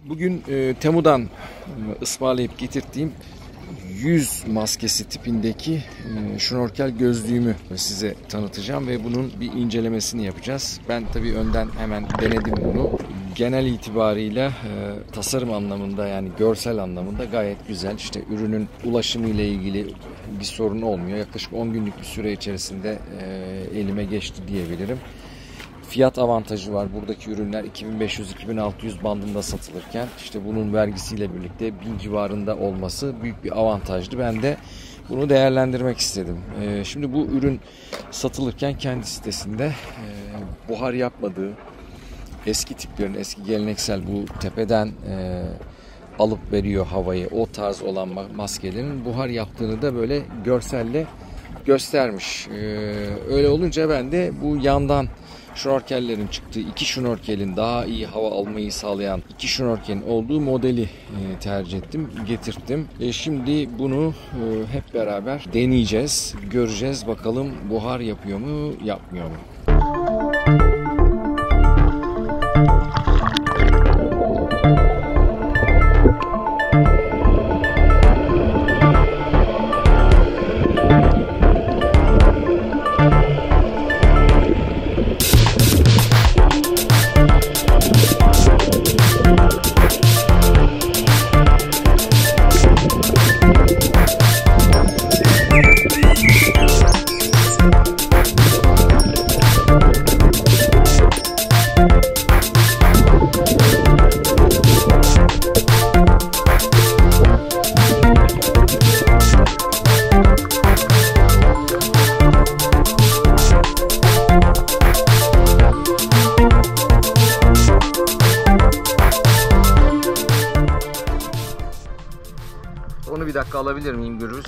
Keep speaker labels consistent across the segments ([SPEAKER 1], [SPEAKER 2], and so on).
[SPEAKER 1] Bugün Temu'dan ısmarlayıp getirdiğim yüz maskesi tipindeki şnorkel gözlüğümü size tanıtacağım ve bunun bir incelemesini yapacağız. Ben tabii önden hemen denedim bunu. Genel itibarıyla tasarım anlamında, yani görsel anlamında gayet güzel. İşte ürünün ulaşımı ile ilgili bir sorun olmuyor. Yaklaşık 10 günlük bir süre içerisinde elime geçti diyebilirim. Fiyat avantajı var. Buradaki ürünler 2500-2600 bandında satılırken işte bunun vergisiyle birlikte 1000 civarında olması büyük bir avantajdı. Ben de bunu değerlendirmek istedim. Şimdi bu ürün satılırken kendi sitesinde buhar yapmadığı, eski tiplerin, eski geleneksel bu tepeden alıp veriyor havayı, o tarz olan maskelerin buhar yaptığını da böyle görselle göstermiş. Öyle olunca ben de bu yandan şnorkellerin çıktığı, iki şnorkelin daha iyi hava almayı sağlayan iki şnorkelin olduğu modeli tercih ettim, getirttim. Şimdi bunu hep beraber deneyeceğiz, göreceğiz. Bakalım buhar yapıyor mu, yapmıyor mu? Onu bir dakika alabilir miyim Gürbüz?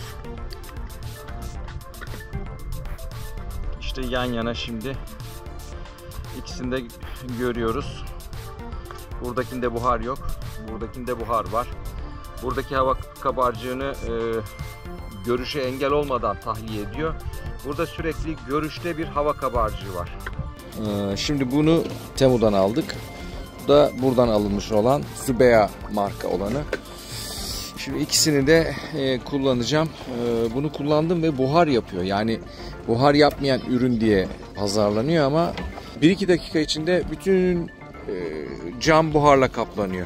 [SPEAKER 1] İşte yan yana şimdi ikisini de görüyoruz. Buradakinde buhar yok. Buradakinde buhar var. Buradaki hava kabarcığını görüşe engel olmadan tahliye ediyor. Burada sürekli görüşte bir hava kabarcığı var. Şimdi bunu Temu'dan aldık. Bu da buradan alınmış olan Subea marka olanı. Şimdi ikisini de kullanacağım. Bunu kullandım ve buhar yapıyor. Yani buhar yapmayan ürün diye pazarlanıyor ama 1-2 dakika içinde bütün cam buharla kaplanıyor.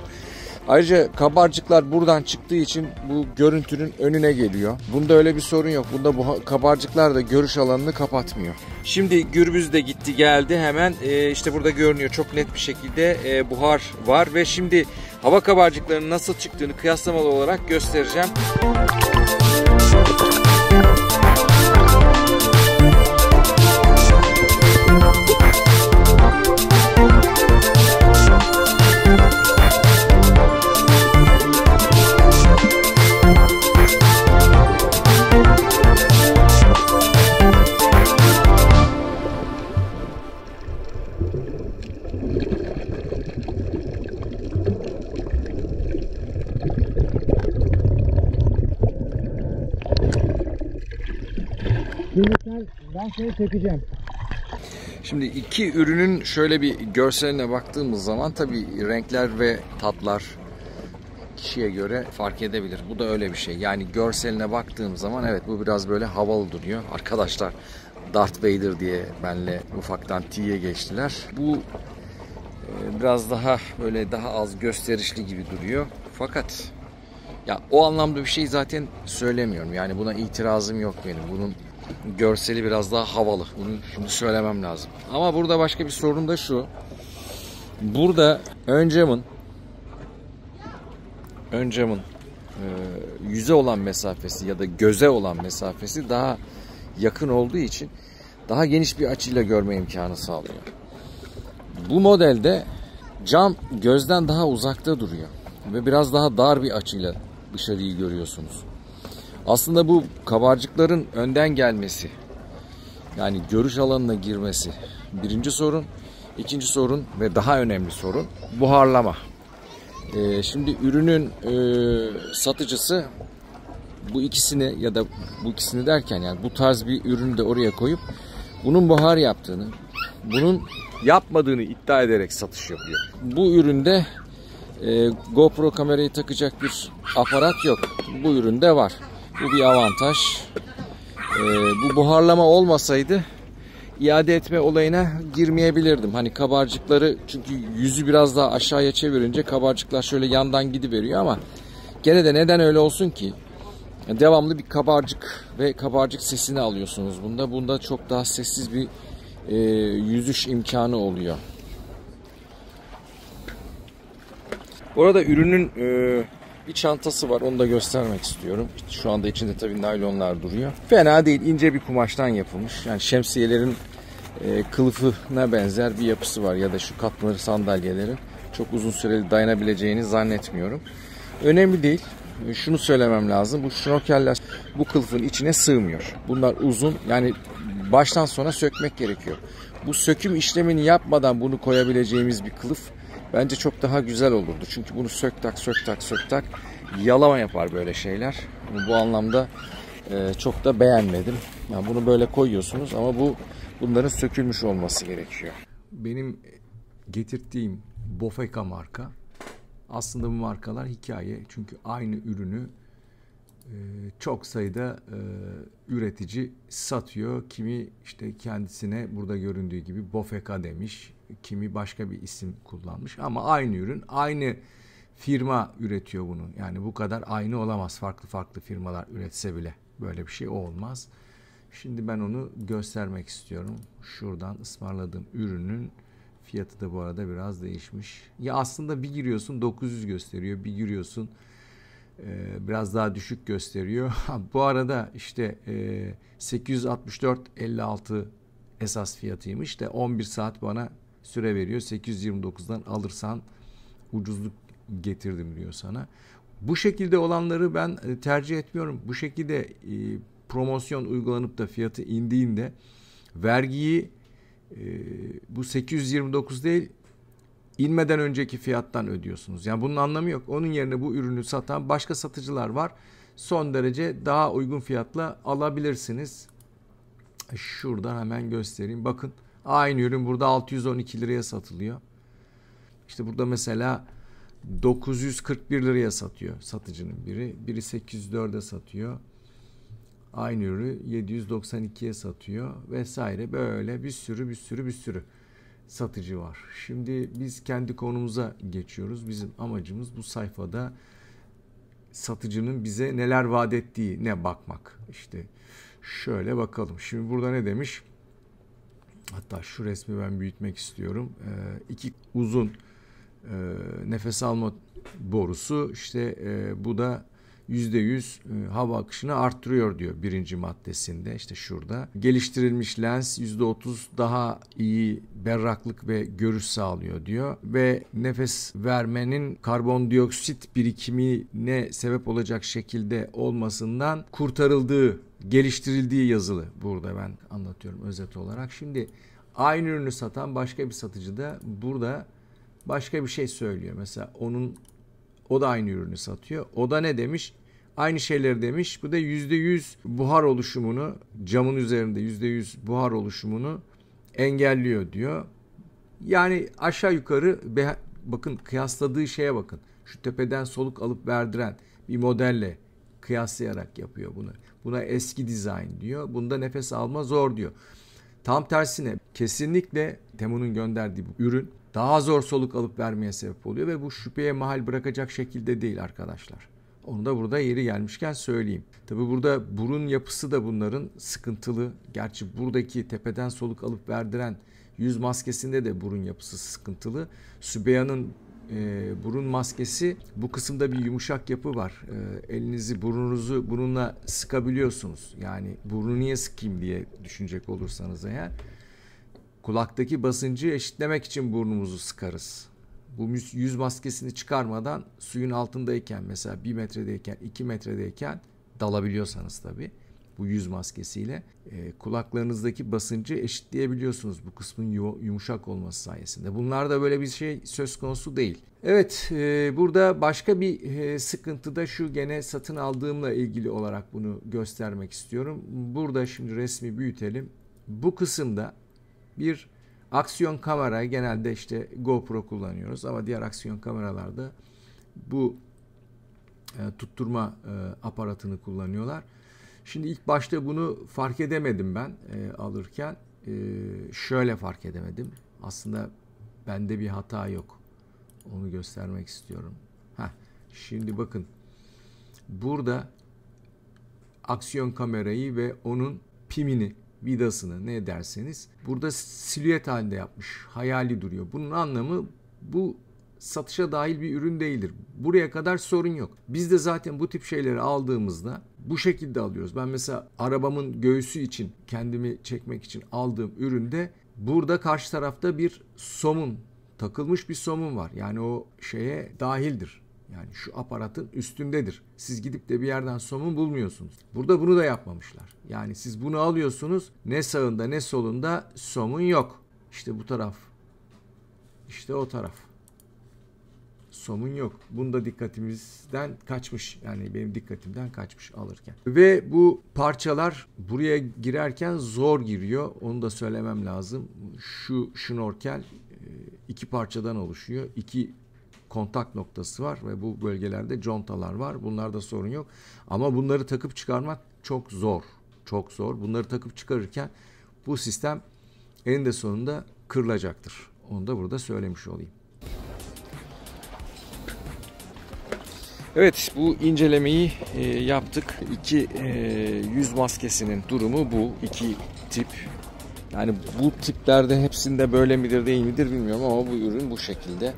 [SPEAKER 1] Ayrıca kabarcıklar buradan çıktığı için bu görüntünün önüne geliyor. Bunda öyle bir sorun yok. Bunda kabarcıklar da görüş alanını kapatmıyor. Şimdi Gürbüz de gitti geldi hemen. İşte burada görünüyor çok net bir şekilde buhar var ve şimdi hava kabarcıklarının nasıl çıktığını kıyaslamalı olarak göstereceğim.
[SPEAKER 2] Ben seni çekeceğim.
[SPEAKER 1] Şimdi iki ürünün şöyle bir görseline baktığımız zaman tabii renkler ve tatlar kişiye göre fark edebilir. Bu da öyle bir şey. Yani görseline baktığım zaman evet bu biraz böyle havalı duruyor. Arkadaşlar Darth Vader diye benle ufaktan T'ye geçtiler. Bu biraz daha böyle daha az gösterişli gibi duruyor. Fakat ya o anlamda bir şey zaten söylemiyorum. Yani buna itirazım yok benim. Bunun görseli biraz daha havalı. Bunu söylemem lazım. Ama burada başka bir sorun da şu. Burada ön camın yüze olan mesafesi ya da göze olan mesafesi daha yakın olduğu için daha geniş bir açıyla görme imkanı sağlıyor. Bu modelde cam gözden daha uzakta duruyor ve biraz daha dar bir açıyla dışarıyı görüyorsunuz. Aslında bu kabarcıkların önden gelmesi, yani görüş alanına girmesi birinci sorun. İkinci sorun ve daha önemli sorun buharlama. Şimdi ürünün satıcısı bu ikisini ya da bu ikisini derken yani bu tarz bir ürünü de oraya koyup bunun buhar yaptığını, bunun yapmadığını iddia ederek satış yapıyor. Bu üründe GoPro kamerayı takacak bir aparat yok. Bu üründe var. Bu bir avantaj. Bu buharlama olmasaydı iade etme olayına girmeyebilirdim. Hani kabarcıkları, çünkü yüzü biraz daha aşağıya çevirince kabarcıklar şöyle yandan gidiveriyor ama gene de neden öyle olsun ki? Devamlı bir kabarcık ve kabarcık sesini alıyorsunuz bunda. Bunda çok daha sessiz bir yüzüş imkanı oluyor. Orada ürünün bir çantası var. Onu da göstermek istiyorum. Şu anda içinde tabii naylonlar duruyor. Fena değil. İnce bir kumaştan yapılmış. Yani şemsiyelerin kılıfına benzer bir yapısı var. Ya da şu katlanır sandalyelerin. Çok uzun süreli dayanabileceğini zannetmiyorum. Önemli değil. Şunu söylemem lazım. Bu şnorkeller bu kılıfın içine sığmıyor. Bunlar uzun. Yani baştan sona sökmek gerekiyor. Bu söküm işlemini yapmadan bunu koyabileceğimiz bir kılıf bence çok daha güzel olurdu. Çünkü bunu sök tak yalama yapar böyle şeyler. Bu anlamda çok da beğenmedim. Yani bunu böyle koyuyorsunuz ama bunların sökülmüş olması gerekiyor. Benim getirdiğim Bofeka marka. Aslında bu markalar hikaye. Çünkü aynı ürünü çok sayıda üretici satıyor. Kimi işte kendisine burada göründüğü gibi Bofeka demiş. Kimi başka bir isim kullanmış. Ama aynı ürün, aynı firma üretiyor bunu. Yani bu kadar aynı olamaz. Farklı firmalar üretse bile böyle bir şey olmaz. Şimdi ben onu göstermek istiyorum. Şuradan ısmarladığım ürünün fiyatı da bu arada biraz değişmiş. Ya aslında bir giriyorsun 900 gösteriyor. Bir giriyorsun biraz daha düşük gösteriyor. Bu arada işte 864.56 esas fiyatıymış da 11 saat bana süre veriyor. 829'dan alırsan ucuzluk getirdim diyor sana. Bu şekilde olanları ben tercih etmiyorum. Bu şekilde promosyon uygulanıp da fiyatı indiğinde vergiyi bu 829 değil, inmeden önceki fiyattan ödüyorsunuz. Yani bunun anlamı yok. Onun yerine bu ürünü satan başka satıcılar var. Son derece daha uygun fiyatla alabilirsiniz. Şuradan hemen göstereyim. Bakın aynı ürün burada 612 liraya satılıyor. İşte burada mesela 941 liraya satıyor satıcının biri. Biri 804'e satıyor. Aynı ürünü 792'ye satıyor vesaire, böyle bir sürü satıcı var. Şimdi biz kendi konumuza geçiyoruz. Bizim amacımız bu sayfada satıcının bize neler vaat ettiğine bakmak. İşte şöyle bakalım. Şimdi burada ne demiş? Hatta şu resmi ben büyütmek istiyorum. İki uzun nefes alma borusu. İşte bu da %100 hava akışını arttırıyor diyor birinci maddesinde. İşte şurada geliştirilmiş lens %30 daha iyi berraklık ve görüş sağlıyor diyor ve nefes vermenin karbondioksit birikimine sebep olacak şekilde olmasından kurtarıldığı, geliştirildiği yazılı burada ben anlatıyorum özet olarak. Şimdi aynı ürünü satan başka bir satıcı da burada başka bir şey söylüyor. Mesela o da aynı ürünü satıyor. O da ne demiş? Aynı şeyleri demiş. Bu da %100 buhar oluşumunu, camın üzerinde %100 buhar oluşumunu engelliyor diyor. Yani aşağı yukarı bakın, kıyasladığı şeye bakın. Şu tepeden soluk alıp verdiren bir modelle kıyaslayarak yapıyor bunu. Buna eski dizayn diyor. Bunda nefes alma zor diyor. Tam tersine kesinlikle Temu'nun gönderdiği bu ürün daha zor soluk alıp vermeye sebep oluyor ve bu şüpheye mahal bırakacak şekilde değil arkadaşlar. Onu da burada yeri gelmişken söyleyeyim. Tabi burada burun yapısı da bunların sıkıntılı. Gerçi buradaki tepeden soluk alıp verdiren yüz maskesinde de burun yapısı sıkıntılı. Sübeya'nın burun maskesi, bu kısımda bir yumuşak yapı var. Elinizi, burnunuzu bununla sıkabiliyorsunuz. Yani burnu niye sıkayım diye düşünecek olursanız eğer, kulaktaki basıncı eşitlemek için burnumuzu sıkarız. Bu yüz maskesini çıkarmadan suyun altındayken, mesela 1 metredeyken, 2 metredeyken dalabiliyorsanız tabii bu yüz maskesiyle kulaklarınızdaki basıncı eşitleyebiliyorsunuz bu kısmın yumuşak olması sayesinde. Bunlarda böyle bir şey söz konusu değil. Evet, burada başka bir sıkıntı da şu, gene satın aldığımla ilgili olarak bunu göstermek istiyorum. Burada şimdi resmi büyütelim. Bu kısımda bir aksiyon kamera, genelde işte GoPro kullanıyoruz ama diğer aksiyon kameralarda bu tutturma aparatını kullanıyorlar. Şimdi ilk başta bunu fark edemedim ben alırken. Şöyle fark edemedim. Aslında bende bir hata yok. Onu göstermek istiyorum. Şimdi bakın. Burada aksiyon kamerayı ve onun pimini, vidasını ne derseniz burada silüet halinde yapmış. Hayali duruyor. Bunun anlamı bu satışa dahil bir ürün değildir. Buraya kadar sorun yok. Biz de zaten bu tip şeyleri aldığımızda bu şekilde alıyoruz. Ben mesela arabamın göğsü için, kendimi çekmek için aldığım üründe burada karşı tarafta bir somun, takılmış bir somun var. Yani o şeye dahildir. Yani şu aparatın üstündedir. Siz gidip de bir yerden somun bulmuyorsunuz. Burada bunu da yapmamışlar. Yani siz bunu alıyorsunuz. Ne sağında ne solunda somun yok. İşte bu taraf. İşte o taraf. Somun yok. Bunda dikkatimizden kaçmış. Yani benim dikkatimden kaçmış alırken. Ve bu parçalar buraya girerken zor giriyor. Onu da söylemem lazım. Şu şnorkel 2 parçadan oluşuyor. 2 kontak noktası var ve bu bölgelerde contalar var. Bunlarda sorun yok. Ama bunları takıp çıkarmak çok zor. Çok zor. Bunları takıp çıkarırken bu sistem eninde sonunda kırılacaktır. Onu da burada söylemiş olayım. Evet, bu incelemeyi yaptık. 2 yüz maskesinin durumu bu. 2 tip. Yani bu tiplerde hepsinde böyle midir değil midir bilmiyorum ama bu ürün bu şekilde.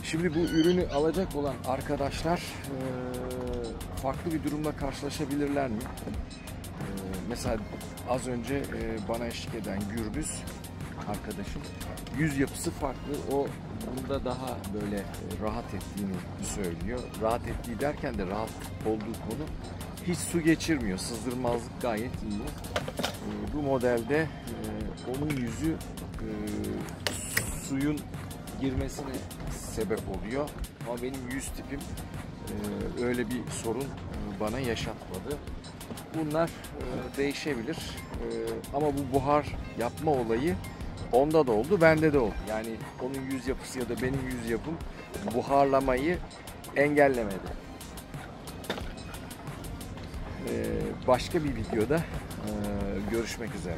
[SPEAKER 1] Şimdi bu ürünü alacak olan arkadaşlar farklı bir durumla karşılaşabilirler mi? Mesela az önce bana eşlik eden Gürbüz arkadaşım, yüz yapısı farklı. O bunda daha böyle rahat ettiğini söylüyor. Rahat ettiği derken de rahat olduğu konu, hiç su geçirmiyor. Sızdırmazlık gayet iyi. Bu modelde onun yüzü suyun girmesine sebep oluyor. Ama benim yüz tipim öyle bir sorun bana yaşatmadı. Bunlar değişebilir. Ama bu buhar yapma olayı onda da oldu, bende de oldu. Yani onun yüz yapısı ya da benim yüz yapım buharlamayı engellemedi. Başka bir videoda görüşmek üzere.